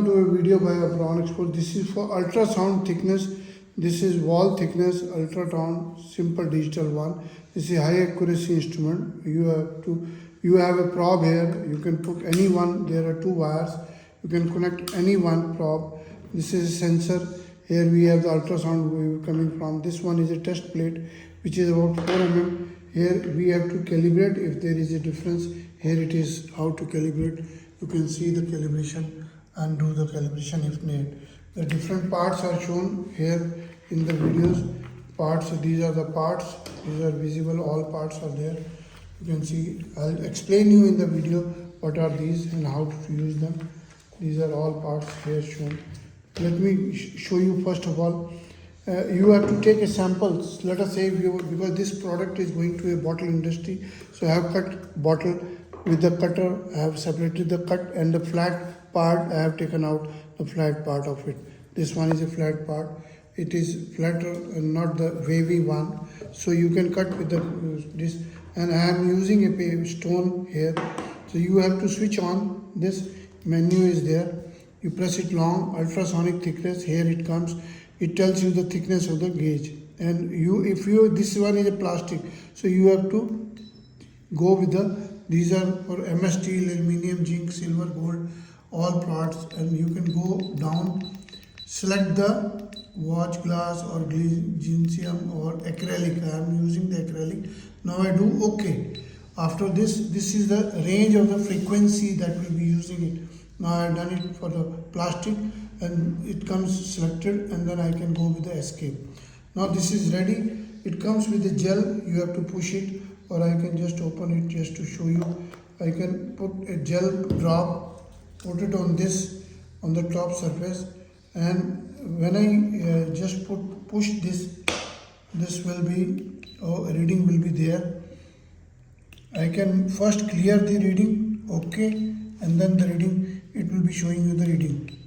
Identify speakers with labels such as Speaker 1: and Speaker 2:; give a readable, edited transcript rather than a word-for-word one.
Speaker 1: Do a video by Abron export. This is for ultrasound thickness. This is wall thickness, ultrasound, simple digital one. This is high accuracy instrument. You have a probe here. You can put any one. There are two wires. You can connect any one probe. This is a sensor. Here we have the ultrasound wave coming from. This one is a test plate, which is about 4 mm. Here we have to calibrate if there is a difference. Here it is how to calibrate. You can see the calibration and do the calibration if needed. The different parts are shown here in the videos. Parts, these are the parts. These are visible. All parts are there. You can see. I'll explain you in the video what are these and how to use them. These are all parts here shown. Let me show you first of all. You have to take a sample. Let us say because this product is going to a bottle industry, so I have cut bottle with the cutter. I have separated the cut and the flat part. I have taken out the flat part of it. This one is a flat part. It is flatter and not the wavy one. So you can cut with this. And I am using a stone here. So you have to switch on. This menu is there. You press it long. Ultrasonic thickness. Here it comes. It tells you the thickness of the gauge. And this one is a plastic. So you have to go with these are for MS steel, aluminum, zinc, silver, gold, all parts. And you can go down, select the watch glass or glycerin or acrylic. I am using the acrylic. Now I do OK. After this is the range of the frequency that will be using it. Now I have done it for the plastic and it comes selected, and then I can go with the escape. Now this is ready. It comes with a gel. You have to push it, or I can just open it just to show you. I can put a gel drop, put it on the top surface, and when I just push this will be reading will be there. I can first clear the reading, okay, and then the reading, it will be showing you the reading.